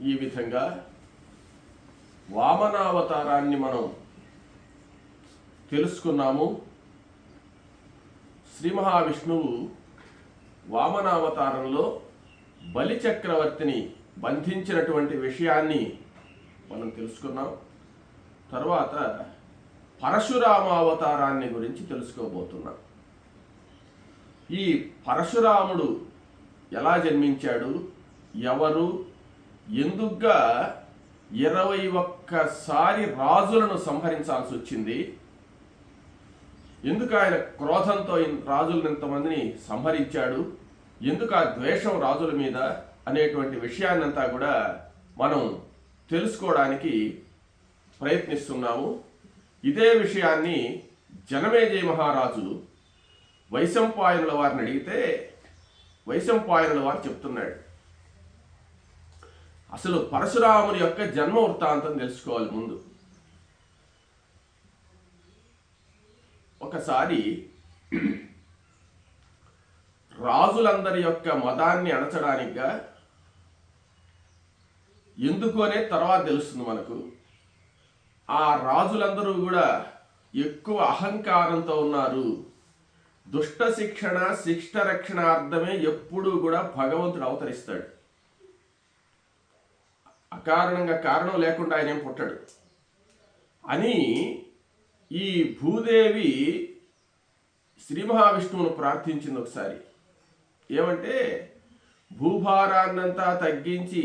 ఈ విధంగా వామనావతారాన్ని మనం తెలుసుకున్నాము. శ్రీ మహావిష్ణువు వామనావతారంలో బలి చక్రవర్తిని బంధించినటువంటి విషయాన్ని మనం తెలుసుకున్నాం. తర్వాత పరశురామావతారాన్ని గురించి తెలుసుకోబోతున్నాం. ఈ పరశురాముడు ఎలా జన్మించాడు, ఎవరు, ఎందుకుగా 21 రాజులను సంహరించాల్సి వచ్చింది, ఎందుకు ఆయన క్రోధంతో రాజులను ఇంతమందిని సంహరించాడు, ఎందుకు ఆ ద్వేషం రాజుల మీద అనేటువంటి విషయాన్నంతా కూడా మనం తెలుసుకోవడానికి ప్రయత్నిస్తున్నాము. ఇదే విషయాన్ని జనమేజయ మహారాజు వైశంపాయనుల వారిని అడిగితే వైశంపాయనుల వారు చెప్తున్నాడు, అసలు పరశురాముని యొక్క జన్మ వృత్తాంతం తెలుసుకోవాలి. ముందు ఒకసారి రాజులందరి యొక్క మదాన్ని అణచడానికిగా, ఎందుకు అనే తర్వాత తెలుస్తుంది మనకు, ఆ రాజులందరూ కూడా ఎక్కువ అహంకారంతో ఉన్నారు. దుష్ట శిక్షణ శిష్ట రక్షణార్థమే ఎప్పుడూ కూడా భగవంతుడు అవతరిస్తాడు. అకారణంగా కారణం లేకుండా ఆయన ఏం పుట్టాడు అని ఈ భూదేవి శ్రీ మహావిష్ణువును ప్రార్థించింది ఒకసారి. ఏమంటే, భూభారాన్నంతా తగ్గించి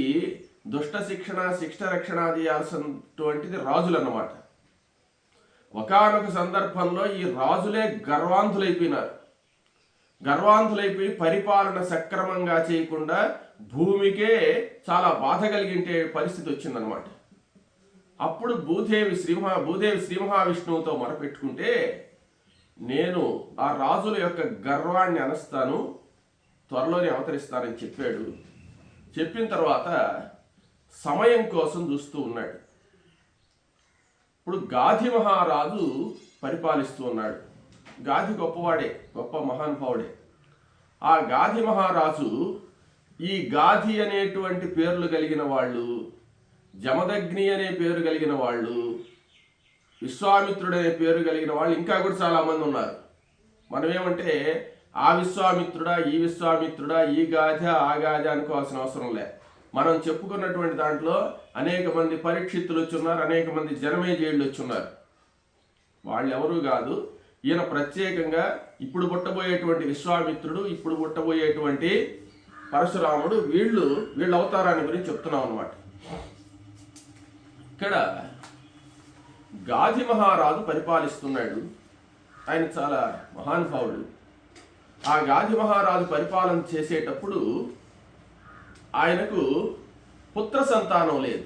దుష్ట శిక్షణ శిష్ట రక్షణ చేయాల్సినటువంటిది రాజులు అన్నమాట. ఒకానొక సందర్భంలో ఈ రాజులే గర్వాంధులైపోయినారు. గర్వాంధులైపోయి పరిపాలన సక్రమంగా చేయకుండా భూమికే చాలా బాధ కలిగించే పరిస్థితి వచ్చిందనమాట. అప్పుడు భూదేవి శ్రీ మహావిష్ణువుతో మొరపెట్టుకుంటే, నేను ఆ రాజుల యొక్క గర్వాన్ని అనస్తాను, త్వరలోనే అవతరిస్తానని చెప్పాడు. చెప్పిన తర్వాత సమయం కోసం చూస్తూ ఉన్నాడు. ఇప్పుడు గాధి మహారాజు పరిపాలిస్తూ ఉన్నాడు. గాధి గొప్పవాడే, గొప్ప మహానుభావుడే. ఆ గాధి మహారాజు ఈ గాధి అనేటువంటి పేర్లు కలిగిన వాళ్ళు, జమదగ్ని అనే పేరు కలిగిన వాళ్ళు, విశ్వామిత్రుడు అనే పేరు కలిగిన వాళ్ళు ఇంకా కూడా చాలామంది ఉన్నారు. మనం ఏమంటే ఆ విశ్వామిత్రుడా, ఈ విశ్వామిత్రుడా, ఈ గాథ ఆ గాథ అనుకోవాల్సిన అవసరం లే. మనం చెప్పుకున్నటువంటి దాంట్లో అనేక మంది పరీక్షిత్తులు వచ్చున్నారు, అనేక మంది జనమేజయుళ్ళు వచ్చున్నారు. వాళ్ళు ఎవరు కాదు, ఈయన ప్రత్యేకంగా ఇప్పుడు పుట్టబోయేటువంటి విశ్వామిత్రుడు, ఇప్పుడు పుట్టబోయేటువంటి పరశురాముడు, వీళ్ళ అవతారాన్ని గురించి చెప్తున్నాం అన్నమాట. ఇక్కడ గాధి మహారాజు పరిపాలిస్తున్నాడు. ఆయన చాలా మహానుభావుడు. ఆ గాధి మహారాజు పరిపాలన చేసేటప్పుడు ఆయనకు పుత్ర సంతానం లేదు.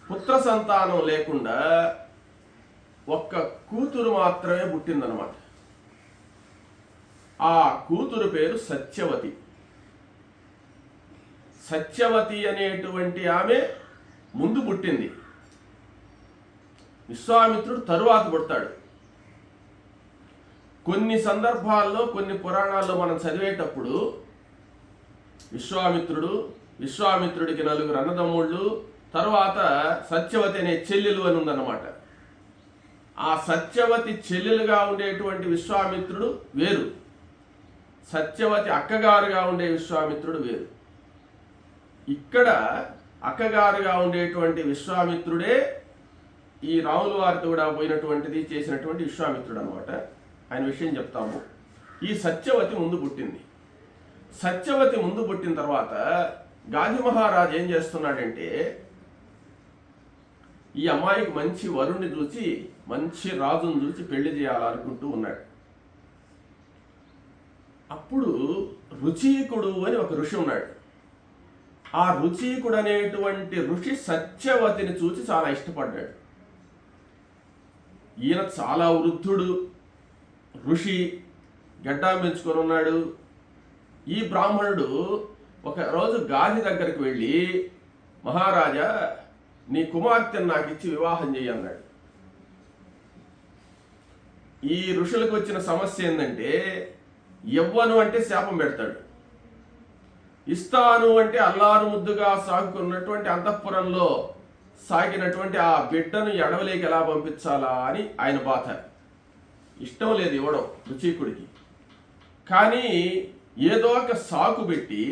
పుత్ర సంతానం లేకుండా ఒక్క కూతురు మాత్రమే పుట్టిందనమాట. ఆ కూతురు పేరు సత్యవతి. సత్యవతి అనేటువంటి ఆమె ముందు పుట్టింది. విశ్వామిత్రుడు తరువాత పుడతాడు. కొన్ని సందర్భాల్లో కొన్ని పురాణాల్లో మనం చదివేటప్పుడు విశ్వామిత్రుడికి 4 అన్నదమ్ముళ్ళు, తర్వాత సత్యవతి అనే చెల్లెలు అని ఉందన్నమాట. ఆ సత్యవతి చెల్లెలుగా ఉండేటువంటి విశ్వామిత్రుడు వేరు, సత్యవతి అక్కగారుగా ఉండే విశ్వామిత్రుడు వేరు. ఇక్కడ అక్కగారుగా ఉండేటువంటి విశ్వామిత్రుడే ఈ రాముల వారితో కూడా పోయినటువంటిది చేసినటువంటి విశ్వామిత్రుడు అనమాట. ఆయన విషయం చెప్తాము. ఈ సత్యవతి ముందు పుట్టింది. సత్యవతి ముందు పుట్టిన తర్వాత గాధి మహారాజు ఏం చేస్తున్నాడంటే, ఈ అమ్మాయికి మంచి వరుణ్ణి చూసి, మంచి రాజును చూసి పెళ్లి చేయాలనుకుంటూ ఉన్నాడు. అప్పుడు రుచీకుడు అని ఒక ఋషి ఉన్నాడు. ఆ రుచీకుడు అనేటువంటి ఋషి సత్యవతిని చూసి చాలా ఇష్టపడ్డాడు. ఈయన చాలా వృద్ధుడు, ఋషి, గడ్డం పెంచుకొని ఉన్నాడు. ఈ బ్రాహ్మణుడు ఒక రోజు గాధి దగ్గరికి వెళ్ళి, మహారాజా, నీ కుమార్తెను నాకు ఇచ్చి వివాహం చేయి అన్నాడు. ఈ ఋషులకు వచ్చిన సమస్య ఏంటంటే, యవ్వను అంటే శాపం పెడతాడు. ఇస్తాను అంటే అల్లారు ముద్దుగా సాగుకున్నటువంటి అంతఃపురంలో సాగినటువంటి ఆ బిడ్డను ఎడవలేకి ఎలా పంపించాలా అని ఆయన బాధ. ఇష్టం లేదు ఇవ్వడం రుచీకుడికి. కానీ ఏదో ఒక సాకు పెట్టి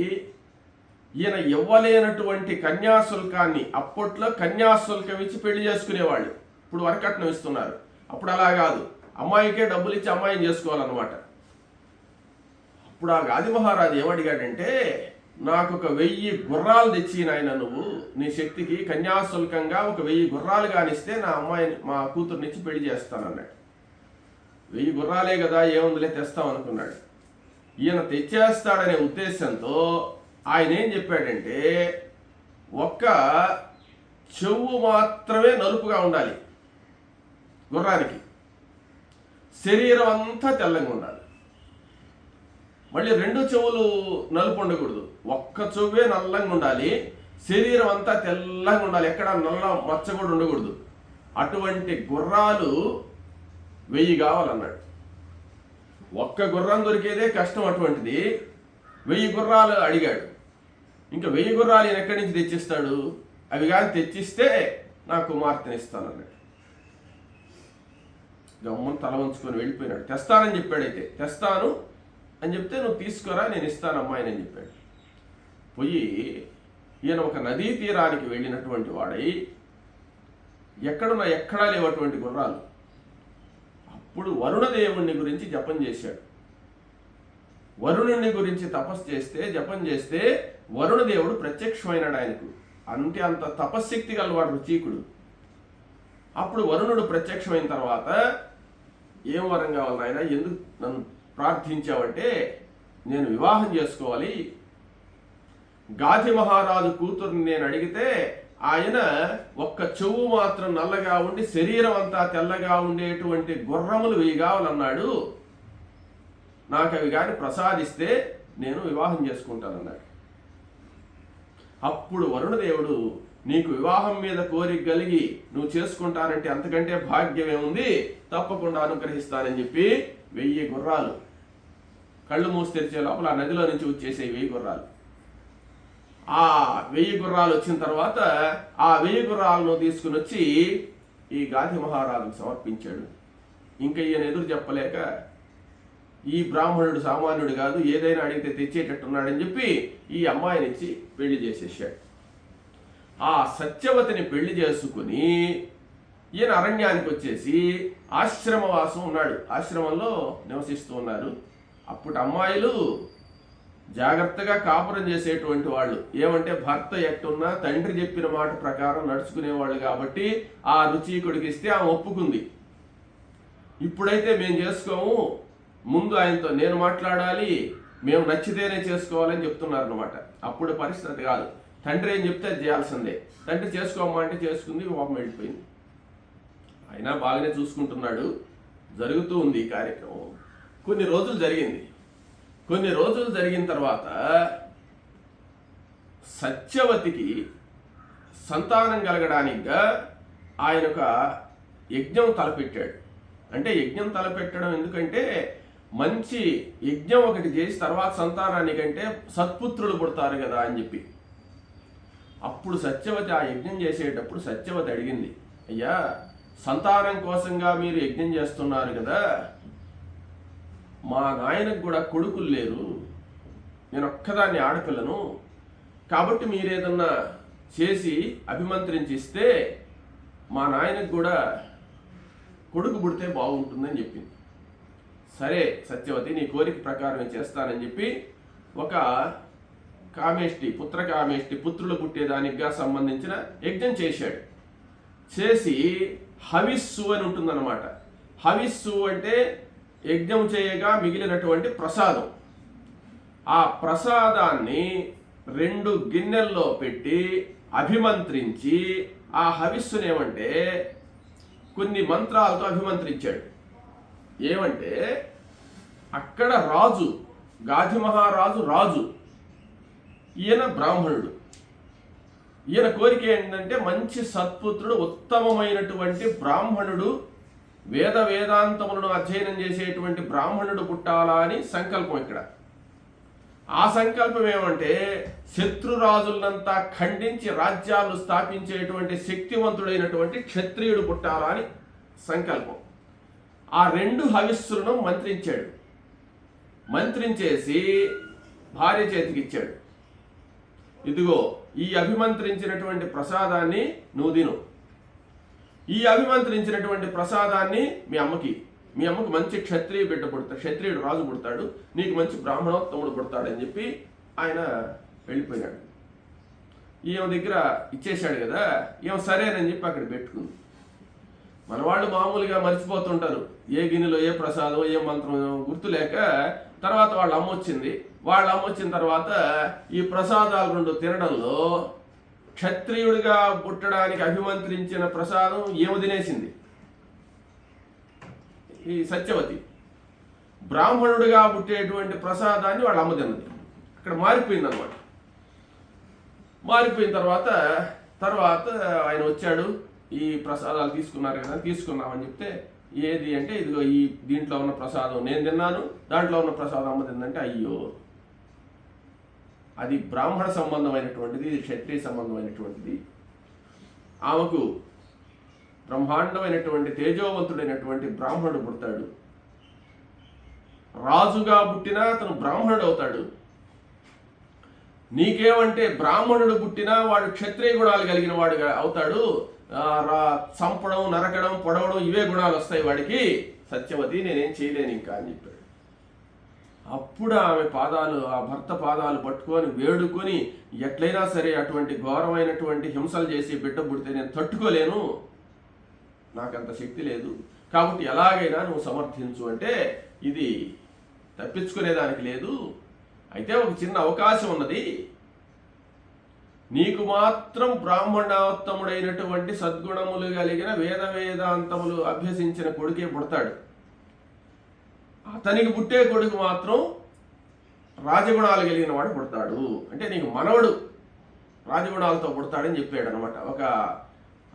ఈయన ఇవ్వలేనటువంటి కన్యాశుల్కాన్ని, అప్పట్లో కన్యాశుల్కం ఇచ్చి పెళ్లి చేసుకునేవాళ్ళు, ఇప్పుడు వరకట్నం ఇస్తున్నారు. అప్పుడు అలా కాదు, అమ్మాయికే డబ్బులు ఇచ్చి అమ్మాయిని చేసుకోవాలన్నమాట. అప్పుడు ఆ గాది మహారాజు ఏమడిగాడంటే, నాకు ఒక 1000 గుర్రాలు తెచ్చి నాయన నువ్వు నీ శక్తికి కన్యాశుల్కంగా ఒక 1000 గుర్రాలు కానిస్తే నా అమ్మాయిని మా కూతురునిచ్చి పెళ్లి చేస్తానన్నాడు. 1000 గుర్రాలే కదా, ఏముందిలే తెస్తాం అనుకున్నాడు. ఈయన తెచ్చేస్తాడనే ఉద్దేశంతో ఆయన ఏం చెప్పాడంటే, ఒక్క చెవు మాత్రమే నలుపుగా ఉండాలి గుర్రానికి, శరీరం అంతా తెల్లంగా ఉండాలి. మళ్ళీ 2 చెవులు నలుపు ఉండకూడదు, ఒక్క చెవే నల్లంగా ఉండాలి, శరీరం అంతా తెల్లంగా ఉండాలి, ఎక్కడ నల్ల మచ్చ కూడా ఉండకూడదు. అటువంటి గుర్రాలు 1000 కావాలన్నాడు. ఒక్క గుర్రం దొరికేదే కష్టం, అటువంటిది 1000 గుర్రాలు అడిగాడు. ఇంకా 1000 గుర్రాలు ఈయన ఎక్కడి నుంచి తెచ్చిస్తాడు? అవి కానీ తెచ్చిస్తే నా కుమార్తెని ఇస్తానన్నాడు. గమ్మును తల వంచుకొని వెళ్ళిపోయినాడు. తెస్తానని చెప్పాడైతే, తెస్తాను అని చెప్తే నువ్వు తీసుకురా నేను ఇస్తాను అమ్మాయిని అని చెప్పాడు. పోయి ఈయన ఒక నదీ తీరానికి వెళ్ళినటువంటి వాడై, ఎక్కడా లేవటువంటి గుర్రాలు. అప్పుడు వరుణదేవుణ్ణి గురించి జపం చేశాడు. వరుణుని గురించి తపస్సు చేస్తే, జపం చేస్తే వరుణదేవుడు ప్రత్యక్షమైనాడు ఆయనకు. అంటే అంత తపశ్శక్తి గలవాడు రుచీకుడు. అప్పుడు వరుణుడు ప్రత్యక్షమైన తర్వాత, ఏం వరం కావాలి నాయన, ఎందుకు నన్ను ప్రార్థించావంటే, నేను వివాహం చేసుకోవాలి, గాధి మహారాజు కూతుర్ని నేను అడిగితే ఆయన ఒక్క చెవు మాత్రం నల్లగా ఉండి శరీరం అంతా తెల్లగా ఉండేటువంటి గుర్రములు 1000 కావాలన్నాడు, నాకు అవి కానీ ప్రసాదిస్తే నేను వివాహం చేసుకుంటానన్నాడు. అప్పుడు వరుణదేవుడు, నీకు వివాహం మీద కోరిక కలిగి నువ్వు చేసుకుంటానంటే అంతకంటే భాగ్యమే ఉంది, తప్పకుండా అనుగ్రహిస్తానని చెప్పి 1000 గుర్రాలు కళ్ళు మూసి తెరిచే లోపల ఆ నదిలో నుంచి వచ్చేసే 1000 గుర్రాలు. ఆ 1000 గుర్రాలు వచ్చిన తర్వాత ఆ 1000 గుర్రాలను తీసుకుని వచ్చి ఈ గాధి మహారాజుకు సమర్పించాడు. ఇంకా ఈయన ఎదురు చెప్పలేక, ఈ బ్రాహ్మణుడు సామాన్యుడు కాదు, ఏదైనా అడిగితే తెచ్చేటట్టున్నాడని చెప్పి ఈ అమ్మాయినిచ్చి పెళ్లి చేసేసాడు. ఆ సత్యవతిని పెళ్లి చేసుకుని ఈయన అరణ్యానికి వచ్చేసి ఆశ్రమవాసం ఉన్నాడు, ఆశ్రమంలో నివసిస్తూ ఉన్నారు. అప్పుడు అమ్మాయిలు జాగ్రత్తగా కాపురం చేసేటువంటి వాళ్ళు. ఏమంటే భర్త ఎట్టున్నా తండ్రి చెప్పిన మాట ప్రకారం నడుచుకునేవాళ్ళు కాబట్టి ఆ రుచీకుడికి ఇస్తే ఆమె ఒప్పుకుంది. ఇప్పుడైతే మేము చేసుకోము, ముందు ఆయనతో నేను మాట్లాడాలి, మేము నచ్చితేనే చేసుకోవాలని చెప్తున్నారు అనమాట. అప్పుడు పరిస్థితి కాదు, తండ్రి ఏం చెప్తే అది చేయాల్సిందే. తండ్రి చేసుకోమా అంటే చేసుకుంది, పాపం వెళ్ళిపోయింది. అయినా బాగానే చూసుకుంటున్నాడు. జరుగుతూ ఉంది ఈ కార్యక్రమం. కొన్ని రోజులు జరిగింది. కొన్ని రోజులు జరిగిన తర్వాత సత్యవతికి సంతానం కలగడానికిగా ఆయన ఒక యజ్ఞం తలపెట్టాడు. అంటే యజ్ఞం తలపెట్టడం ఎందుకంటే, మంచి యజ్ఞం ఒకటి చేసి తర్వాత సంతానానికంటే సత్పుత్రులు పుడతారు కదా అని చెప్పి. అప్పుడు సత్యవతి ఆ యజ్ఞం చేసేటప్పుడు సత్యవతి అడిగింది, అయ్యా సంతానం కోసంగా మీరు యజ్ఞం చేస్తున్నారు కదా, మా నాయనకు కూడా కొడుకులు లేరు, నేను ఒక్కదాన్ని ఆడపిల్లను, కాబట్టి మీరేదన్నా చేసి అభిమంత్రించి ఇస్తే మా నాయనకు కూడా కొడుకు పుడితే బాగుంటుందని చెప్పింది. సరే సత్యవతి, నీ కోరిక ప్రకారం చేస్తానని చెప్పి ఒక కామేష్టి, పుత్ర కామేష్టి, పుత్రులు పుట్టేదానికిగా సంబంధించిన యజ్ఞం చేశాడు. చేసి హవిస్సు అని ఉంటుందన్నమాట. హవిస్సు అంటే యజ్ఞం చేయగా మిగిలినటువంటి ప్రసాదం. ఆ ప్రసాదాన్ని 2 గిన్నెల్లో పెట్టి అభిమంత్రించి, ఆ హవిస్సునేమంటే కొన్ని మంత్రాలతో అభిమంత్రించాడు. ఏమంటే అక్కడ రాజు, గాధి మహారాజు రాజు, ఈయన బ్రాహ్మణుడు. ఈయన కోరిక ఏంటంటే మంచి సత్పుత్రుడు, ఉత్తమమైనటువంటి బ్రాహ్మణుడు, వేదాంతములను అధ్యయనం చేసేటువంటి బ్రాహ్మణుడు పుట్టాలా అని సంకల్పం ఇక్కడ. ఆ సంకల్పం ఏమంటే శత్రురాజులంతా ఖండించి రాజ్యాలు స్థాపించేటువంటి శక్తివంతుడైనటువంటి క్షత్రియుడు పుట్టాలా అని సంకల్పం. ఆ 2 హవిస్సులను మంత్రించాడు. మంత్రించేసి భార్య చేతికి ఇచ్చాడు. ఇదిగో ఈ అభిమంత్రించినటువంటి ప్రసాదాన్ని నువ్వు తిను, ఈ అభిమంత్రించినటువంటి ప్రసాదాన్ని మీ అమ్మకి మంచి క్షత్రియ బిడ్డ పుడతాడు, క్షత్రియుడు రాజు పుడతాడు, నీకు మంచి బ్రాహ్మణోత్తముడు పుడతాడని చెప్పి ఆయన వెళ్ళిపోయాడు. ఈమె దగ్గర ఇచ్చేశాడు కదా, ఈమె సరేనని చెప్పి అక్కడ పెట్టుకుంది. మన వాళ్ళు మామూలుగా మర్చిపోతుంటారు, ఏ గిన్నెలో ఏ ప్రసాదం ఏ మంత్రం గుర్తులేక. తర్వాత వాళ్ళ అమ్మ వచ్చింది. వాళ్ళ అమ్మ వచ్చిన తర్వాత ఈ ప్రసాదాలు 2 తినడంలో క్షత్రియుడిగా పుట్టడానికి అభిమంత్రించిన ప్రసాదం ఏమి తినేసింది, ఈ సత్యవతి. బ్రాహ్మణుడిగా పుట్టేటువంటి ప్రసాదాన్ని వాళ్ళ అమ్మ తిన్నది. అక్కడ మారిపోయింది అనమాట. మారిపోయిన తర్వాత ఆయన వచ్చాడు, ఈ ప్రసాదాలు తీసుకున్నారు కదా, తీసుకున్నామని చెప్తే ఏది అంటే ఇదిగో ఈ దీంట్లో ఉన్న ప్రసాదం నేను తిన్నాను, దాంట్లో ఉన్న ప్రసాదం అమ్మ తిందంటే అయ్యో అది బ్రాహ్మణ సంబంధమైనటువంటిది, ఇది క్షత్రియ సంబంధమైనటువంటిది. ఆమెకు బ్రహ్మాండమైనటువంటి తేజోవంతుడైనటువంటి బ్రాహ్మణుడు పుడతాడు. రాజుగా పుట్టినా అతను బ్రాహ్మణుడు అవుతాడు. నీకేమంటే బ్రాహ్మణుడు పుట్టినా వాడు క్షత్రియ గుణాలు కలిగిన వాడు అవుతాడు. చంపడం, నరకడం, పొడవడం ఇవే గుణాలు వస్తాయి వాడికి. సత్యవతి నేనేం చేయలేను ఇంకా అని చెప్పాడు. అప్పుడు ఆమె పాదాలు, ఆ భర్త పాదాలు పట్టుకొని వేడుకొని, ఎట్లయినా సరే అటువంటి ఘోరమైనటువంటి హింసలు చేసి బిడ్డ పుడితే నేను తట్టుకోలేను, నాకంత శక్తి లేదు, కాబట్టి ఎలాగైనా నువ్వు సమర్థించు అంటే ఇది తప్పించుకునేదానికి లేదు. అయితే ఒక చిన్న అవకాశం ఉన్నది, నీకు మాత్రం బ్రాహ్మణోత్తముడైనటువంటి సద్గుణములు కలిగిన వేదాంతములు అభ్యసించిన కొడుకే పుడతాడు. అతనికి పుట్టే కొడుకు మాత్రం రాజగుణాలు కలిగిన వాడు పుడతాడు, అంటే నీకు మనవడు రాజగుణాలతో పుడతాడని చెప్పాడు అనమాట. ఒక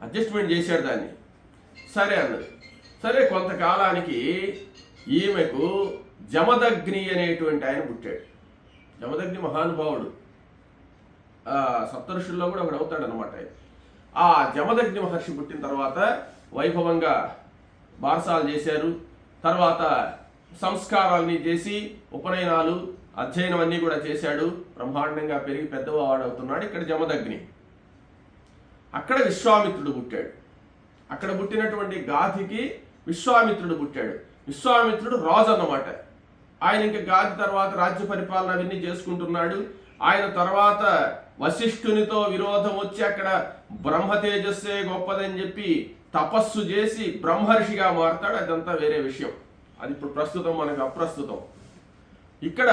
అడ్జస్ట్మెంట్ చేశాడు దాన్ని. సరే అన్నది. సరే కొంతకాలానికి ఈమెకు జమదగ్ని అనేటువంటి ఆయన పుట్టాడు. జమదగ్ని మహానుభావుడు, సప్తఋషుల్లో కూడా ఒకడు అవుతాడు అనమాట. ఆ జమదగ్ని మహర్షి పుట్టిన తర్వాత వైభవంగా బారసాలు చేశారు. తర్వాత సంస్కారాలని చేసి ఉపనయనాలు, అధ్యయనం అన్నీ కూడా చేశాడు. బ్రహ్మాండంగా పెరిగి పెద్దవాడు అవుతున్నాడు. ఇక్కడ జమదగ్ని. అక్కడ విశ్వామిత్రుడు పుట్టాడు. అక్కడ పుట్టినటువంటి గాధికి విశ్వామిత్రుడు పుట్టాడు. విశ్వామిత్రుడు రాజు అన్నమాట. ఆయన ఇంకా గాది తర్వాత రాజ్య పరిపాలన అవన్నీ చేసుకుంటున్నాడు. ఆయన తర్వాత వశిష్ఠునితో విరోధం వచ్చి అక్కడ బ్రహ్మ తేజస్సే గొప్పదని చెప్పి తపస్సు చేసి బ్రహ్మర్షిగా మారతాడు. అదంతా వేరే విషయం, అది ఇప్పుడు ప్రస్తుతం మనకు అప్రస్తుతం. ఇక్కడ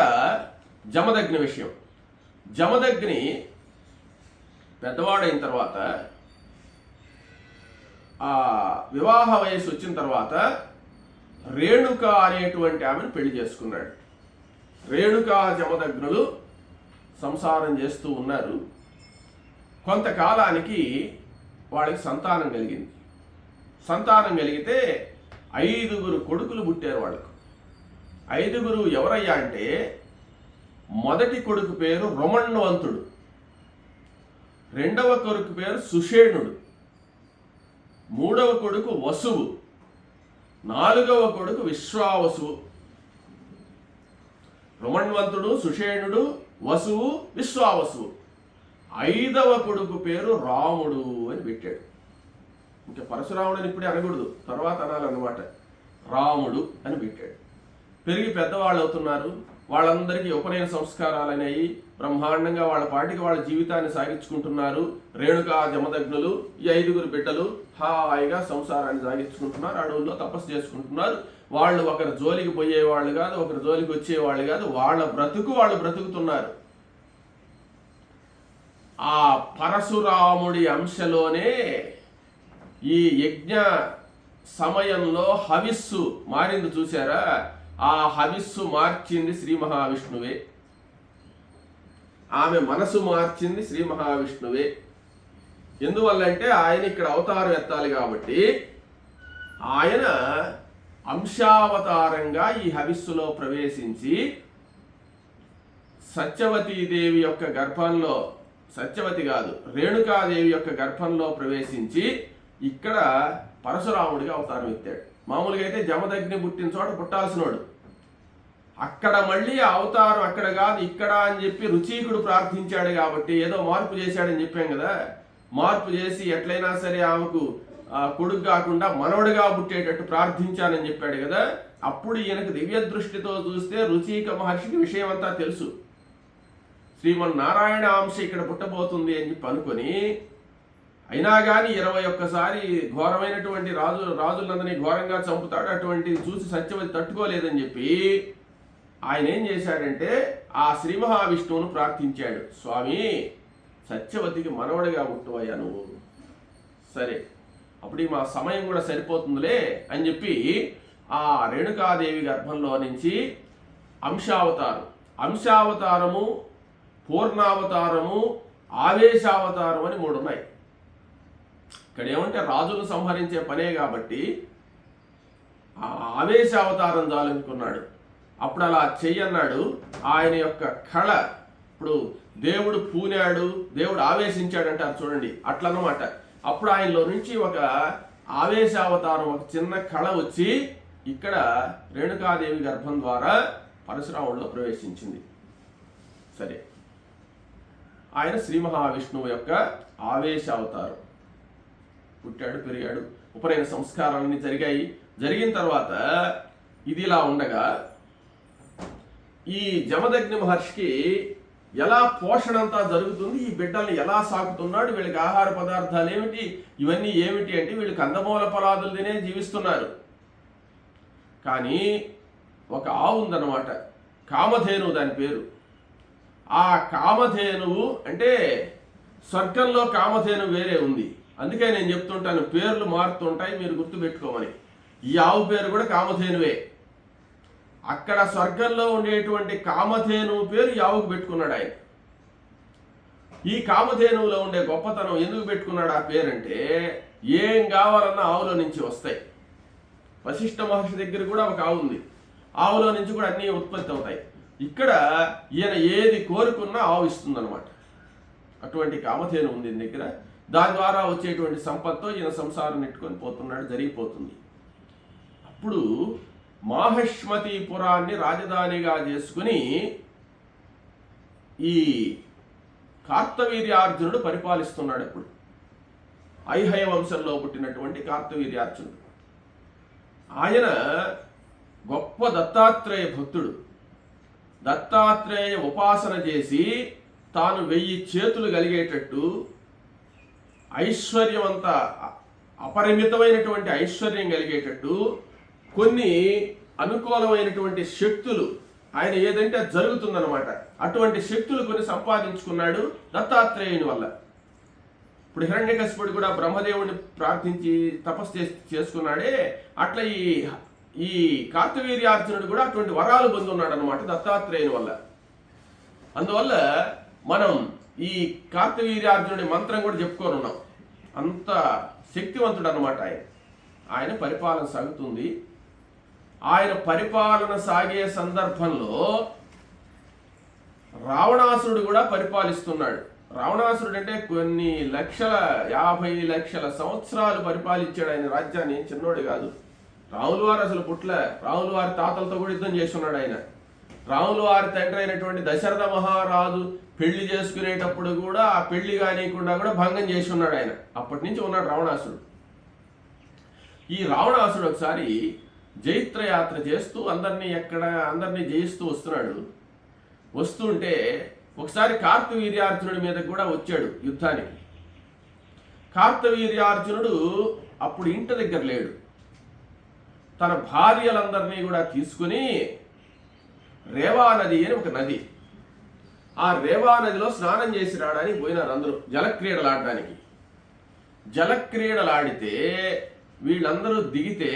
జమదగ్ని విషయం. జమదగ్ని పెద్దవాడైన తర్వాత ఆ వివాహ వయసు వచ్చిన తర్వాత రేణుక అనేటువంటి ఆమెను పెళ్లి చేసుకున్నాడు. రేణుక జమదగ్నులు సంసారం చేస్తూ ఉన్నారు. కొంతకాలానికి వాళ్ళకి సంతానం కలిగింది. సంతానం కలిగితే 5 కొడుకులు పుట్టారు వాళ్ళకు. 5 ఎవరయ్యా అంటే, మొదటి కొడుకు పేరు రొమణ్వంతుడు, రెండవ కొడుకు పేరు సుషేణుడు, మూడవ కొడుకు వసువు, 4వ కొడుకు విశ్వావసువు. రొమణ్వంతుడు, సుషేణుడు, వసువు, విశ్వావసువు. 5వ కొడుకు పేరు రాముడు అని పెట్టాడు. ఇంకా పరశురాముడు అని ఇప్పుడే అనకూడదు, తర్వాత అనాలన్నమాట. రాముడు అని పెట్టాడు. పెరిగి పెద్దవాళ్ళు అవుతున్నారు. వాళ్ళందరికీ ఉపనయన సంస్కారాలు అనేవి. బ్రహ్మాండంగా వాళ్ళ పాటికి వాళ్ళ జీవితాన్ని సాగించుకుంటున్నారు. రేణుకా జమదగ్నులు ఈ 5 బిడ్డలు హాయిగా సంసారాన్ని సాగించుకుంటున్నారు. అడవుల్లో తపస్సు చేసుకుంటున్నారు. వాళ్ళు ఒకరి జోలికి పోయేవాళ్ళు కాదు, ఒకరి జోలికి వచ్చేవాళ్ళు కాదు. వాళ్ళ బ్రతుకు వాళ్ళు బ్రతుకుతున్నారు. ఆ పరశురాముడి అంశలోనే ఈ యజ్ఞ సమయంలో హవిస్సు మారింది చూసారా? ఆ హవిస్సు మార్చింది శ్రీ మహావిష్ణువే. ఆమె మనసు మార్చింది శ్రీ మహావిష్ణువే. ఎందువల్లంటే ఆయన ఇక్కడ అవతారం ఎత్తాలి కాబట్టి ఆయన అంశావతారంగా ఈ హవిస్సులో ప్రవేశించి సత్యవతీదేవి యొక్క గర్భంలో, సత్యవతి కాదు రేణుకాదేవి యొక్క గర్భంలో ప్రవేశించి ఇక్కడ పరశురాముడిగా అవతారం ఎత్తాడు. మామూలుగా అయితే జమదగ్ని పుట్టిన చోట పుట్టాల్సినోడు, అక్కడ మళ్ళీ అవతారం అక్కడ కాదు ఇక్కడ అని చెప్పి రుచీకుడు ప్రార్థించాడు కాబట్టి ఏదో మార్పు చేశాడని చెప్పాం కదా. మార్పు చేసి ఎట్లయినా సరే ఆమెకు కొడుకు కాకుండా మనవడిగా పుట్టేటట్టు ప్రార్థించానని చెప్పాడు కదా. అప్పుడు ఈయనకు దివ్య దృష్టితో చూస్తే రుచీక మహర్షికి విషయం అంతా తెలుసు. శ్రీమన్నారాయణ అంశ ఇక్కడ పుట్టబోతుంది అని చెప్పి అనుకొని, అయినా కానీ 21 ఘోరమైనటువంటి రాజులందరినీ ఘోరంగా చంపుతాడు. అటువంటి చూసి సత్యవతి తట్టుకోలేదని చెప్పి ఆయన ఏం చేశాడంటే ఆ శ్రీ మహావిష్ణువును ప్రార్థించాడు. స్వామి, సత్యవతికి మనవడిగా పుట్టువయ్యా నువ్వు, సరే అప్పుడు మా సమయం కూడా సరిపోతుందిలే అని చెప్పి ఆ రేణుకాదేవి గర్భంలో నుంచి అంశావతారము, పూర్ణావతారము, ఆవేశావతారం అని 3 ఉన్నాయి. ఇక్కడ ఏమంటే రాజును సంహరించే పనే కాబట్టి ఆ ఆవేశావతారం చాలనుకున్నాడు. అప్పుడు అలా చెయ్యన్నాడు. ఆయన యొక్క కళ, ఇప్పుడు దేవుడు పూనాడు, దేవుడు ఆవేశించాడు అంటారు చూడండి, అట్లన్నమాట. అప్పుడు ఆయనలో నుంచి ఒక ఆవేశావతారం, ఒక చిన్న కళ వచ్చి ఇక్కడ రేణుకాదేవి గర్భం ద్వారా పరశురాముడిలో ప్రవేశించింది. సరే, ఆయన శ్రీ మహావిష్ణువు యొక్క ఆవేశావతారం. పుట్టాడు, పెరిగాడు, ఉపనయన సంస్కారాలన్నీ జరిగాయి. జరిగిన తర్వాత ఇది ఇలా ఉండగా ఈ జమదగ్ని మహర్షికి ఎలా పోషణ అంతా జరుగుతుంది, ఈ బిడ్డల్ని ఎలా సాకుతున్నాడు, వీళ్ళకి ఆహార పదార్థాలు ఏమిటి, ఇవన్నీ ఏమిటి అంటే వీళ్ళు కందమూల ఫలాదులు తినే జీవిస్తున్నారు. కానీ ఒక ఆవు ఉందన్నమాట, కామధేనువు దాని పేరు. ఆ కామధేనువు అంటే స్వర్గంలో కామధేనువు వేరే ఉంది. అందుకే నేను చెప్తుంటాను పేర్లు మారుతుంటాయి, మీరు గుర్తుపెట్టుకోమని. ఈ ఆవు పేరు కూడా కామధేనువే. అక్కడ స్వర్గంలో ఉండేటువంటి కామధేనువు పేరు ఈ ఆవుకు పెట్టుకున్నాడు ఆయన. ఈ కామధేనువులో ఉండే గొప్పతనం ఎందుకు పెట్టుకున్నాడు ఆ పేరంటే, ఏం కావాలన్నా ఆవులో నుంచి వస్తాయి. వశిష్ఠ మహర్షి దగ్గర కూడా ఒక ఆవు ఉంది, ఆవులో నుంచి కూడా అన్నీ ఉత్పత్తి అవుతాయి. ఇక్కడ ఈయన ఏది కోరుకున్నా ఆవు ఇస్తుందన్నమాట. అటువంటి కామధేను ఉంది దగ్గర. దాని ద్వారా వచ్చేటువంటి సంపత్తో ఈయన సంసారం నెట్టుకొని పోతున్నాడు, జరిగిపోతుంది. అప్పుడు మాహిష్మతీపురాన్ని రాజధానిగా చేసుకుని ఈ కార్తవీర్యార్జునుడు పరిపాలిస్తున్నాడు. అప్పుడు ఐహయ వంశంలో పుట్టినటువంటి కార్తవీర్యార్జునుడు. ఆయన గొప్ప దత్తాత్రేయ భక్తుడు. దత్తాత్రేయ ఉపాసన చేసి తాను 1000 చేతులు కలిగేటట్టు ఐశ్వర్యమంతా, అపరిమితమైనటువంటి ఐశ్వర్యం కలిగేటట్టు కొన్ని అనుకూలమైనటువంటి శక్తులు ఆయన ఏదంటే అది జరుగుతుందన్నమాట. అటువంటి శక్తులు కొన్ని సంపాదించుకున్నాడు దత్తాత్రేయుని వల్ల. ఇప్పుడు హిరణ్యకశిపుడు కూడా బ్రహ్మదేవుడిని ప్రార్థించి తపస్సు చేసుకున్నాడే, అట్లా ఈ కార్తవీర్యార్జునుడు కూడా అటువంటి వరాలు పొందున్నాడు అనమాట దత్తాత్రేయుని వల్ల. అందువల్ల మనం ఈ కార్తవీర్యార్జునుడి మంత్రం కూడా చెప్పుకొని ఉన్నాం. అంత శక్తివంతుడు అనమాట ఆయన పరిపాలన సాగుతుంది. ఆయన పరిపాలన సాగే సందర్భంలో రావణాసురుడు కూడా పరిపాలిస్తున్నాడు. రావణాసురుడు అంటే కొన్ని 50 లక్షల సంవత్సరాలు పరిపాలించాడు ఆయన రాజ్యాన్ని. చిన్నోడు కాదు. రాములు వారు అసలు పుట్ల, రాములు వారి తాతలతో కూడా యుద్ధం చేస్తున్నాడు ఆయన. రాములు వారి తండ్రి అయినటువంటి దశరథ మహారాజు పెళ్లి చేసుకునేటప్పుడు కూడా ఆ పెళ్లి కానియకుండా కూడా భంగం చేసి ఉన్నాడు ఆయన. అప్పటి నుంచి ఉన్నాడు రావణాసురుడు. ఈ రావణాసురుడు ఒకసారి జైత్రయాత్ర చేస్తూ అందరినీ జయిస్తూ వస్తున్నాడు. వస్తుంటే ఒకసారి కార్తవీర్యార్జునుడి మీద కూడా వచ్చాడు యుద్ధానికి. కార్తవీర్యార్జునుడు అప్పుడు ఇంటి దగ్గర లేడు. తన భార్యలందరినీ కూడా తీసుకుని రేవా నది అని ఒక నది, ఆ రేవా నదిలో స్నానం చేసి రావడానికి పోయినారు అందరూ జలక్రీడలాడడానికి. జలక్రీడలాడితే వీళ్ళందరూ దిగితే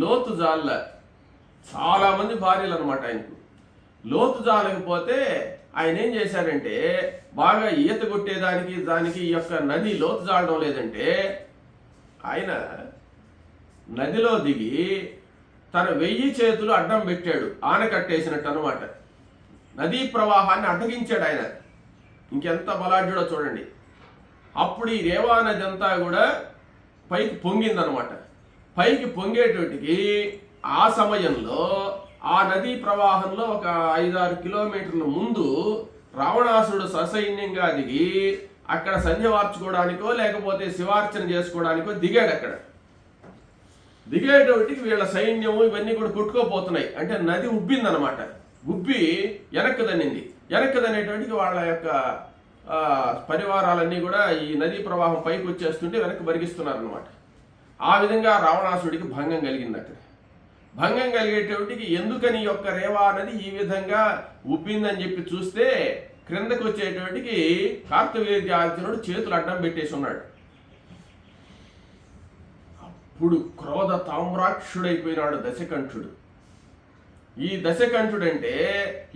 లోతు జాల చాలా మంది భార్యలు అనమాట ఆయనకు. లోతు జాలకపోతే ఆయన ఏం చేశారంటే బాగా ఈత కొట్టేదానికి దానికి ఈ యొక్క నది లోతు జాలడం లేదంటే ఆయన నదిలో దిగి తన 1000 చేతులు అడ్డం పెట్టాడు, ఆనకట్టేసినట్టు అనమాట. నదీ ప్రవాహాన్ని అడ్డగించాడు ఆయన. ఇంకెంత బలాఢ్యుడో చూడండి. అప్పుడు ఈ రేవా నది అంతా కూడా పైకి పొంగిందనమాట. పైకి పొంగేటోటికి ఆ సమయంలో ఆ నదీ ప్రవాహంలో ఒక 5-6 కిలోమీటర్ల ముందు రావణాసురుడు ససైన్యంగా దిగి అక్కడ సంధ్య వార్చుకోవడానికో లేకపోతే శివార్చన చేసుకోవడానికో దిగాడు. అక్కడ దిగేటోటికి వీళ్ళ సైన్యము ఇవన్నీ కూడా కొట్టుకోపోతున్నాయి. అంటే నది ఉబ్బిందనమాట. ఉబ్బి వెనక్కి దన్నింది. వెనక్కి దన్నేటోటికి వాళ్ళ యొక్క పరివారాలన్నీ కూడా ఈ నదీ ప్రవాహం పైకి వచ్చేస్తుంటే వెనక్కి బరిగిస్తున్నారనమాట. ఆ విధంగా రావణాసుడికి భంగం కలిగింది. అక్కడ భంగం కలిగేటోటికి ఎందుకని యొక్క రేవా నది ఈ విధంగా ఉబ్బిందని చెప్పి చూస్తే క్రిందకు వచ్చేటోటికి కార్తవీర్యార్జునుడు చేతులు అడ్డం పెట్టేసి ఉన్నాడు. అప్పుడు క్రోధ తామ్రాక్షుడైపోయినాడు దశకంఠుడు. ఈ దశకంఠుడు అంటే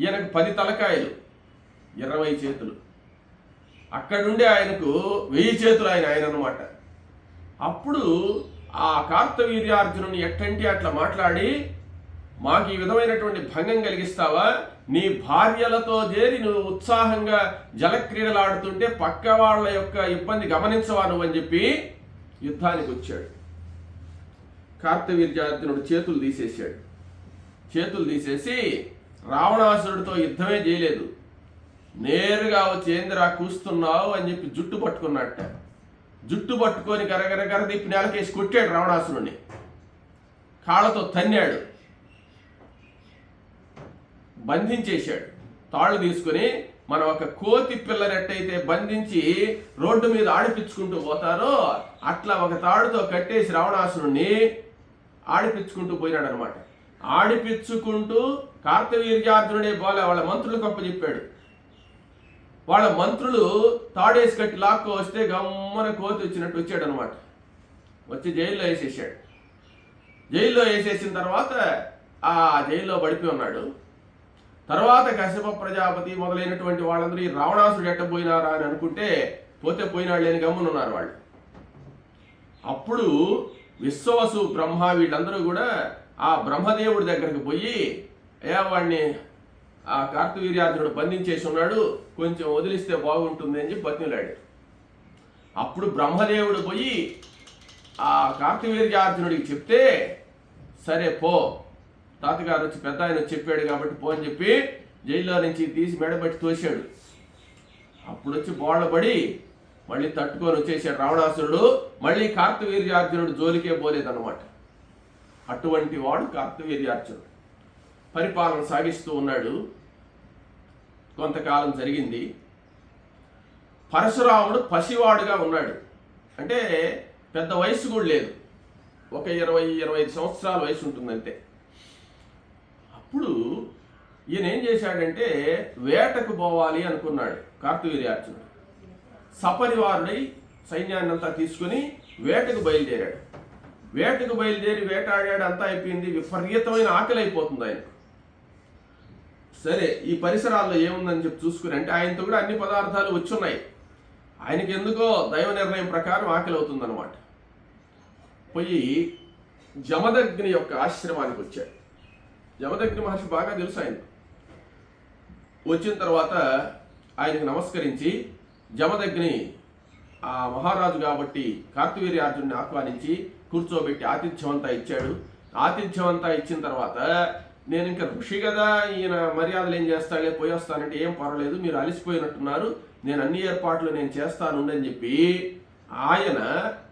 ఈయనకు 10 తలకాయలు, 20 చేతులు. అక్కడుండి ఆయనకు 1000 చేతులు ఆయన అనమాట. అప్పుడు ఆ కార్తవీర్యార్జునుని ఎట్టంటే అట్లా మాట్లాడి, మాకు ఈ విధమైనటువంటి భంగం కలిగిస్తావా? నీ భార్యలతో చేరి నువ్వు ఉత్సాహంగా జలక్రీడలాడుతుంటే పక్క వాళ్ళ యొక్క ఇబ్బంది గమనించవా నువ్వు అని చెప్పి యుద్ధానికి వచ్చాడు. కార్తవీర్యార్జునుడు చేతులు తీసేసాడు. చేతులు తీసేసి రావణాసురుడితో యుద్ధమే చేయలేదు. నేరుగా వచ్చి ఏందిరా కూస్తున్నావు అని చెప్పి జుట్టు పట్టుకున్నట్ట. జుట్టు పట్టుకొని గరగర దిప్పి నేలకేసి కొట్టాడు రావణాసురుడిని. కాళ్ళతో తన్నాడు, బంధించేశాడు. తాళ్ళు తీసుకుని మనం ఒక కోతి పిల్లనెట్టయితే బంధించి రోడ్డు మీద ఆడిపించుకుంటూ పోతారో అట్లా ఒక తాడుతో కట్టేసి రావణాసురుడిని ఆడిపించుకుంటూ పోయినాడు అనమాట. ఆడిపించుకుంటూ కార్తవీర్యార్జునుడే బోలే వాళ్ళ మంత్రులకు అప్పచెప్పాడు. వాళ్ళ మంత్రులు తాడేసి కట్టి లాక్కో వస్తే గమ్మన కోతి వచ్చినట్టు వచ్చాడు అనమాట. వచ్చి జైల్లో వేసేసాడు. జైల్లో వేసేసిన తర్వాత ఆ జైల్లో పడిపోయి ఉన్నాడు. తర్వాత కశ్యప ప్రజాపతి మొదలైనటువంటి వాళ్ళందరూ ఈ రావణాసుడు ఎట్టబోయినారా అని అనుకుంటే పోతే పోయినాడు లేని గమ్మునున్నారు వాళ్ళు. అప్పుడు విశ్వవసు బ్రహ్మ వీళ్ళందరూ కూడా ఆ బ్రహ్మదేవుడి దగ్గరకు పోయి, వాడిని ఆ కార్తవీర్యార్జునుడు బంధించేసి ఉన్నాడు, కొంచెం వదిలిస్తే బాగుంటుంది అని చెప్పి బతిమిలాడు. అప్పుడు బ్రహ్మదేవుడు పోయి ఆ కార్తవీర్యార్జునుడికి చెప్తే, సరే పో, తాతగారు వచ్చి పెద్ద ఆయన చెప్పాడు కాబట్టి పో అని చెప్పి జైల్లో నుంచి తీసి మెడబెట్టి తోశాడు. అప్పుడు వచ్చి బోళ్ళబడి మళ్ళీ తట్టుకొని వచ్చేసాడు రావణాసురుడు. మళ్ళీ కార్తవీర్యార్జునుడు జోలికే పోలేదన్నమాట. అటువంటి వాడు కార్తవీర్యార్జునుడు. పరిపాలన సాగిస్తూ ఉన్నాడు. కొంతకాలం జరిగింది. పరశురాముడు పసివాడుగా ఉన్నాడు. అంటే పెద్ద వయసు కూడా లేదు, ఒక 20-25 సంవత్సరాల వయసు ఉంటుందంతే. అప్పుడు ఈయన ఏం చేశాడంటే వేటకు పోవాలి అనుకున్నాడు కార్తవీర్యార్జునుడు. సపరివారుడై సైన్యాన్ని అంతా తీసుకుని వేటకు బయలుదేరాడు. వేటకు బయలుదేరి వేటాడాడు, అంతా అయిపోయింది. విపరీతమైన ఆకలి అయిపోతుంది ఆయన. సరే ఈ పరిసరాల్లో ఏముందని చెప్పి చూసుకుని, అంటే ఆయనతో కూడా అన్ని పదార్థాలు వచ్చున్నాయి. ఆయనకి ఎందుకో దైవ నిర్ణయం ప్రకారం ఆకలి అవుతుందన్నమాట. పోయి జమదగ్ని యొక్క ఆశ్రమానికి వచ్చాడు. జమదగ్ని మహర్షి బాగా తెలుసు ఆయన. వచ్చిన తర్వాత ఆయనకు నమస్కరించి జమదగ్ని ఆ మహారాజు కాబట్టి కార్తవీర్యార్జునుడిని ఆహ్వానించి కూర్చోబెట్టి ఆతిథ్యం అంతా ఇచ్చాడు. ఆతిథ్యం అంతా ఇచ్చిన తర్వాత, నేను ఇంకా ఋషి కదా, ఈయన మర్యాదలు ఏం చేస్తాడే, పోయి వస్తానంటే ఏం పర్వాలేదు, మీరు అలసిపోయినట్టున్నారు, నేను అన్ని ఏర్పాట్లు నేను చేస్తాను అని చెప్పి ఆయన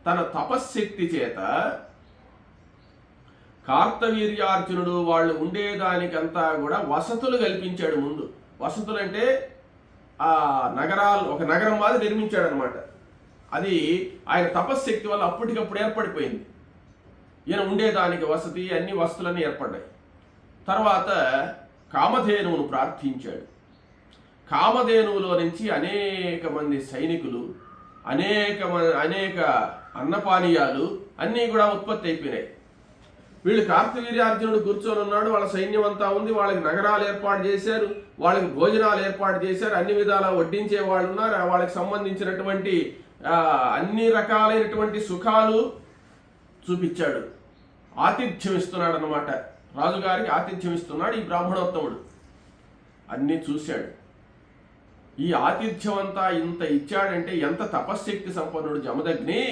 తన తపశ్శక్తి చేత కార్తవీర్యార్జునుడు వాళ్ళు ఉండేదానికంతా కూడా వసతులు కల్పించాడు. ముందు వసతులు అంటే ఆ నగరాలు, ఒక నగరం మాదిరి నిర్మించాడు అనమాట. అది ఆయన తపశ్శక్తి వల్ల అప్పటికప్పుడు ఏర్పడిపోయింది. ఈయన ఉండేదానికి వసతి, అన్ని వసతులన్నీ ఏర్పడ్డాయి. తర్వాత కామధేనువును ప్రార్థించాడు. కామధేనువులో నుంచి అనేక మంది సైనికులు, అనేక అన్నపానీయాలు అన్నీ కూడా ఉత్పత్తి అయిపోయినాయి. వీళ్ళు కార్తవీర్యార్జునుడు కూర్చొని ఉన్నాడు, వాళ్ళ సైన్యం అంతా ఉంది, వాళ్ళకి నగరాలు ఏర్పాటు చేశారు, వాళ్ళకి భోజనాలు ఏర్పాటు చేశారు, అన్ని విధాలా వడ్డించే వాళ్ళు ఉన్నారు. వాళ్ళకి సంబంధించినటువంటి అన్ని రకాలైనటువంటి సుఖాలు చూపించాడు. ఆతిథ్యం ఇస్తున్నాడు అన్నమాట. రాజుగారికి ఆతిథ్యం ఇస్తున్నాడు ఈ బ్రాహ్మణోత్తముడు. అన్నీ చూశాడు. ఈ ఆతిథ్యం అంతా ఇంత ఇచ్చాడంటే ఎంత తపశ్శక్తి సంపన్నుడు జమదగ్ని.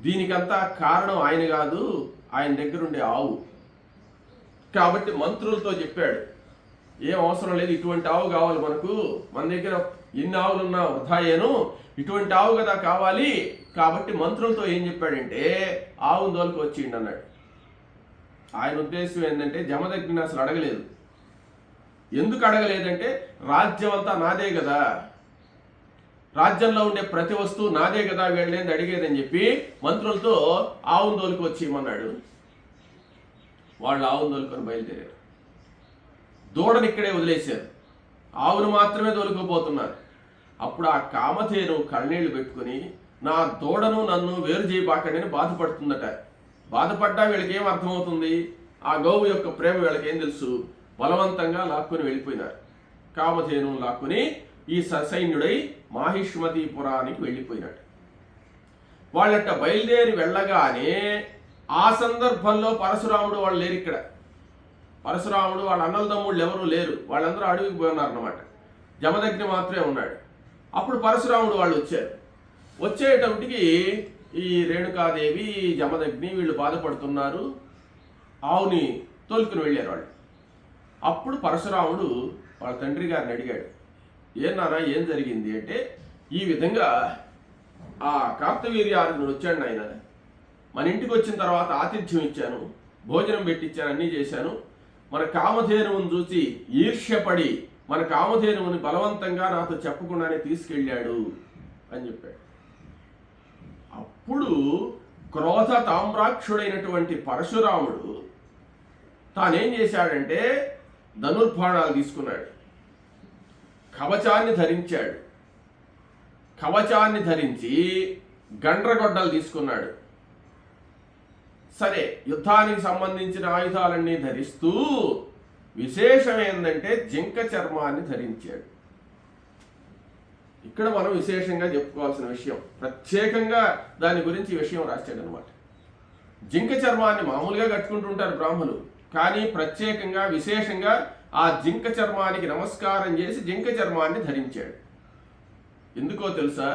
దీనికంతా కారణం ఆయన కాదు, ఆయన దగ్గరుండే ఆవు. కాబట్టి మంత్రులతో చెప్పాడు, ఏం అవసరం లేదు, ఇటువంటి ఆవు కావాలి మనకు, మన దగ్గర ఎన్ని ఆవులున్నా వృధాయేను, ఇటువంటి ఆవు కదా కావాలి. కాబట్టి మంత్రులతో ఏం చెప్పాడంటే ఆవును తోలుకు వచ్చిండి అన్నాడు. ఆయన ఉద్దేశం ఏంటంటే జమదగ్ని అసలు అడగలేదు. ఎందుకు అడగలేదంటే రాజ్యం అంతా నాదే కదా, రాజ్యంలో ఉండే ప్రతి వస్తువు నాదే కదా, వీళ్ళేంది అడిగేదని చెప్పి మంత్రులతో ఆవును తోలుకు వచ్చేయమన్నాడు. వాళ్ళు ఆవును తోలుకొని బయలుదేరారు. దూడని ఇక్కడే వదిలేశారు, ఆవును మాత్రమే తోలుకోపోతున్నారు. అప్పుడు ఆ కామధేను కన్నీళ్లు పెట్టుకుని నా దూడను నన్ను వేరు చేయబాకండి అని బాధపడుతుందట. బాధపడ్డా వీళ్ళకి ఏం అర్థమవుతుంది, ఆ గోవు యొక్క ప్రేమ వీళ్ళకి ఏం తెలుసు. బలవంతంగా లాక్కుని వెళ్ళిపోయినారు. కామధేను లాక్కుని ఈ ససైన్యుడై మాహిష్మతీపురానికి వెళ్ళిపోయినాడు. వాళ్ళట బయలుదేరి వెళ్ళగానే ఆ సందర్భంలో పరశురాముడు వాళ్ళు లేరు. ఇక్కడ పరశురాముడు వాళ్ళ అన్నల తమ్ముళ్ళు ఎవరూ లేరు, వాళ్ళందరూ అడవికి పోయి ఉన్నారన్నమాట. జమదగ్ని మాత్రమే ఉన్నాడు. అప్పుడు పరశురాముడు వాళ్ళు వచ్చారు. వచ్చేటప్పటికి ఈ రేణుకాదేవి జమదగ్ని వీళ్ళు బాధపడుతున్నారు, ఆవుని తోలుకుని వెళ్ళారు వాళ్ళు. అప్పుడు పరశురాముడు వాళ్ళ తండ్రి గారిని అడిగాడు, ఏం నాన్న ఏం జరిగింది అంటే, ఈ విధంగా ఆ కార్తవీర్యార్జునుడు వచ్చాడు నాయన, మన ఇంటికి వచ్చిన తర్వాత ఆతిథ్యం ఇచ్చాను, భోజనం పెట్టించాను, అన్నీ చేశాను. మన కామధేనువుని చూసి ఈర్ష్యపడి మన కామధేనువుని బలవంతంగా నాతో చెప్పకుండానే తీసుకెళ్ళాడు అని చెప్పాడు. అప్పుడు క్రోధ తామ్రాక్షుడైనటువంటి పరశురాముడు తానేం చేశాడంటే ధనుర్బాణాలు తీసుకున్నాడు, కవచాన్ని ధరించాడు. కవచాన్ని ధరించి గండ్రగొడ్డలు తీసుకున్నాడు. సరే, యుద్ధానికి సంబంధించిన ఆయుధాలన్నీ ధరిస్తూ విశేషం ఏంటంటే జింక చర్మాన్ని ధరించాడు. ఇక్కడ మనం విశేషంగా చెప్పుకోవాల్సిన విషయం, ప్రత్యేకంగా దాని గురించి విషయం రాశాడు అనమాట. జింక చర్మాన్ని మామూలుగా కట్టుకుంటుంటారు బ్రాహ్మణులు, కానీ ప్రత్యేకంగా విశేషంగా ఆ జింక చర్మానికి నమస్కారం చేసి జింక చర్మాన్ని ధరించాడు. ఎందుకో తెలుసా,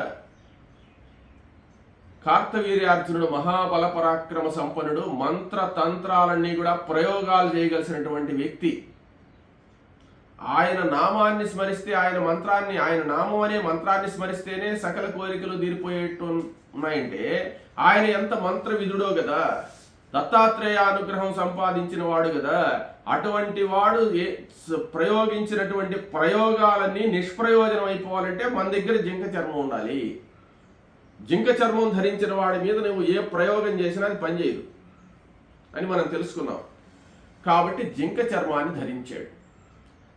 కార్తవీర్యార్జునుడు మహాబల పరాక్రమ సంపన్నుడు, మంత్ర తంత్రాలన్నీ కూడా ప్రయోగాలు చేయగలిసినటువంటి వ్యక్తి. ఆయన నామాన్ని స్మరిస్తే, ఆయన మంత్రాన్ని, ఆయన నామం అనే మంత్రాన్ని స్మరిస్తేనే సకల కోరికలు తీరిపోయేట్టు ఉన్నాయంటే ఆయన ఎంత మంత్ర విధుడో కదా, దత్తాత్రేయ అనుగ్రహం సంపాదించిన వాడు కదా. అటువంటి వాడు ప్రయోగించినటువంటి ప్రయోగాలన్నీ నిష్ప్రయోజనం అయిపోవాలంటే మన దగ్గర జింక చర్మం ఉండాలి. జింక చర్మం ధరించిన వాడి మీద నువ్వు ఏ ప్రయోగం చేసినా అది పనిచేయదు అని మనం తెలుసుకున్నాం. కాబట్టి జింక చర్మాన్ని ధరించాడు.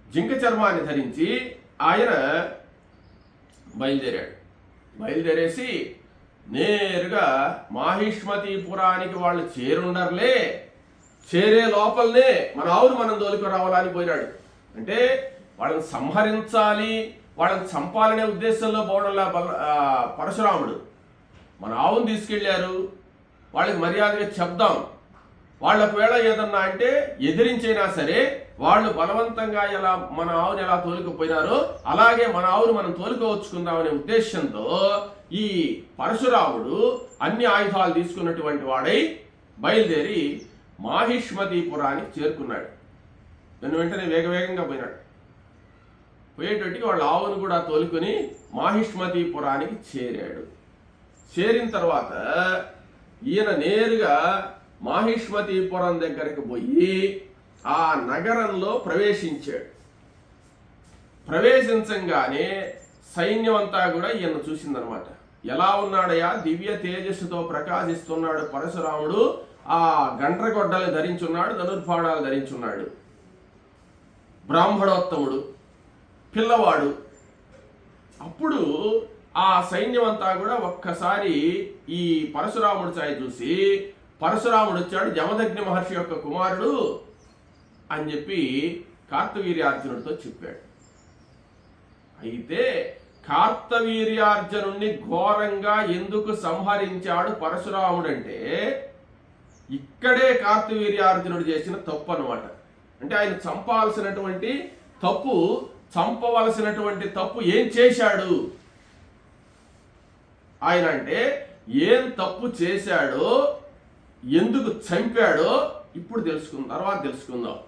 జింక చర్మాన్ని ధరించి ఆయన బయలుదేరాడు. బయలుదేరేసి నేరుగా మాహిష్మతీపురానికి వాళ్ళు చేరుండర్లే, చేరే లోపలనే మన ఆవును మనం దోలుకు రావాలని పోయినాడు. అంటే వాళ్ళని సంహరించాలి, వాళ్ళని చంపాలనే ఉద్దేశంలో పోవడంలా పరశురాముడు. మన ఆవును తీసుకెళ్లారు, వాళ్ళకి మర్యాదగా చెప్దాం, వాళ్ళకు వేళ ఏదన్నా అంటే ఎదిరించైనా సరే వాళ్ళు బలవంతంగా ఎలా మన ఆవుని ఎలా తోలుకుపోయినారో అలాగే మన ఆవును మనం తోలుకోవచ్చుకుందామనే ఉద్దేశంతో ఈ పరశురాముడు అన్ని ఆయుధాలు తీసుకున్నటువంటి వాడై బయలుదేరి మాహిష్మతీపురానికి చేరుకున్నాడు. దాని వెంటనే వేగవేగంగా పోయినాడు. పోయేటట్టుకి వాళ్ళ ఆవును కూడా తోలుకొని మాహిష్మతీపురానికి చేరాడు. చేరిన తర్వాత ఈయన నేరుగా మాహిష్మతీపురం దగ్గరికి పోయి ఆ నగరంలో ప్రవేశించాడు. ప్రవేశించంగానే సైన్యం అంతా కూడా ఈయన చూసిందనమాట. ఎలా ఉన్నాడయా, దివ్య తేజస్సుతో ప్రకాశిస్తున్నాడు పరశురాముడు, ఆ గండ్రగొడ్డలు ధరించున్నాడు, ధనుర్బాణాలు ధరించున్నాడు, బ్రాహ్మణోత్తముడు, పిల్లవాడు. అప్పుడు ఆ సైన్యం అంతా కూడా ఒక్కసారి ఈ పరశురాముడు ఛాయ చూసి, పరశురాముడు వచ్చాడు, జమదగ్ని మహర్షి యొక్క కుమారుడు అని చెప్పి కార్తవీర్యార్జునుడితో చెప్పాడు. అయితే కార్తవీర్యార్జునుడిని ఘోరంగా ఎందుకు సంహరించాడు పరశురాముడు అంటే ఇక్కడే కార్తవీర్యార్జునుడు చేసిన తప్పు అనమాట. అంటే ఆయన చంపాల్సినటువంటి తప్పు, చంపవలసినటువంటి తప్పు ఏం చేశాడు ఆయన అంటే, ఏం తప్పు చేశాడో, ఎందుకు చంపాడో ఇప్పుడు తర్వాత తెలుసుకుందాం.